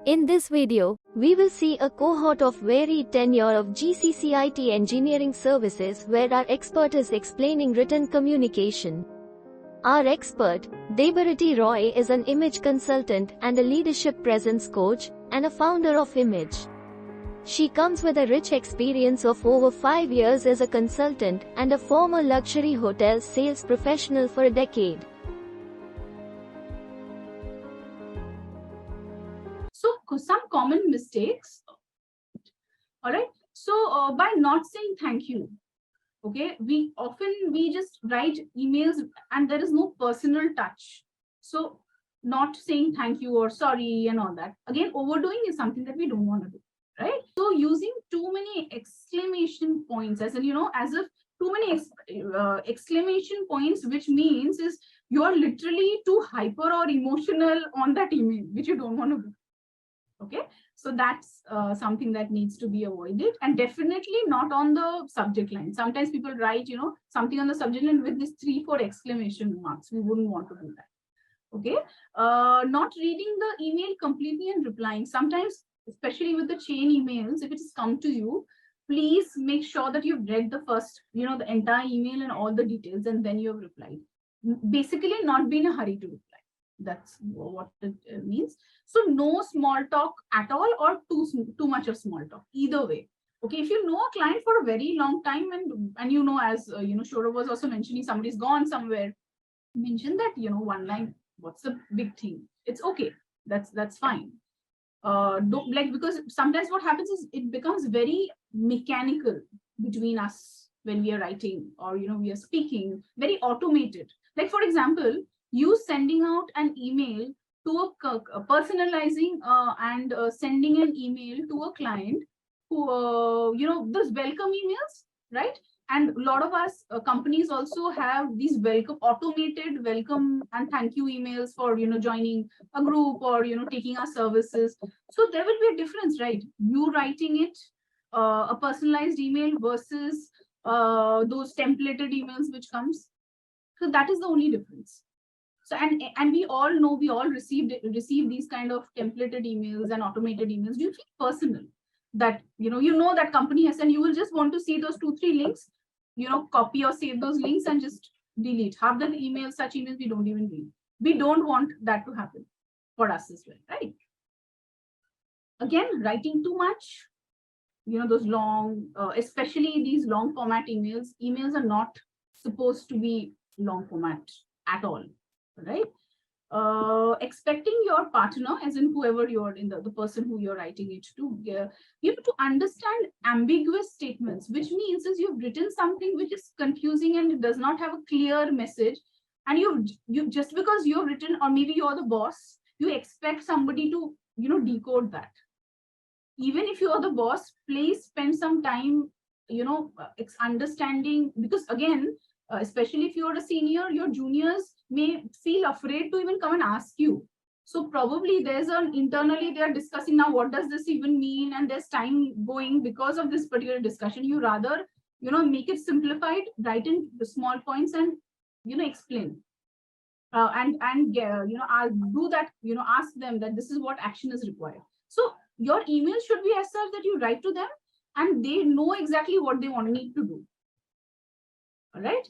In this video, we will see a cohort of varied tenure of GCCIT engineering services where our expert is explaining written communication. Our expert, Debarati Roy, is an image consultant and a leadership presence coach, and a founder of Image. She comes with a rich experience of over 5 years as a consultant and a former luxury hotel sales professional for a decade. So some common mistakes. All right. So by not saying thank you, okay, we just write emails and there is no personal touch. So not saying thank you or sorry and all that. Again, overdoing is something that we don't want to do, right? So using too many exclamation points, as in, as if too many exclamation points, which means is you are literally too hyper or emotional on that email, which you don't want to do. Okay, so that's something that needs to be avoided, and definitely not on the subject line. Sometimes people write, something on the subject line with this 3-4 exclamation marks. We wouldn't want to do that. Okay, not reading the email completely and replying. Sometimes, especially with the chain emails, if it's come to you, please make sure that you've read the first, the entire email and all the details, and then you have replied. Basically, not be in a hurry to reply. That's what it means. So no small talk at all, or too much of small talk, either way. Okay, if you know a client for a very long time, and as Shora was also mentioning, somebody's gone somewhere, mention that, one line, what's the big thing? It's okay, that's fine. Don't, because sometimes what happens is it becomes very mechanical between us when we are writing, or we are speaking, very automated. Like, for example, you sending out an email to a personalizing and sending an email to a client who, those welcome emails, right? And a lot of us companies also have these automated welcome and thank you emails for, joining a group or, taking our services. So there will be a difference, right? You writing it, a personalized email versus those templated emails which comes. So that is the only difference. So, and we all know, we all receive these kind of templated emails and automated emails. Do you feel personal that, that company has, and you will just want to see those 2-3 links, copy or save those links and just delete half the emails? Such emails we don't even read. We don't want that to happen for us as well, right? Again, writing too much, those long, especially these long format emails. Emails are not supposed to be long format at all. Right? Expecting your partner, as in whoever you're in, the person who you're writing it to, you have to understand ambiguous statements, which means is you've written something which is confusing and it does not have a clear message, and you just because you've written, or maybe you're the boss, you expect somebody to decode that. Even if you're the boss, please spend some time understanding, because again, especially if you're a senior, your juniors may feel afraid to even come and ask you. So probably there's internally they are discussing now, what does this even mean? And there's time going because of this particular discussion. You rather, make it simplified, write in the small points and, explain. And I'll do that, ask them that this is what action is required. So your email should be as such that you write to them and they know exactly what they need to do. All right.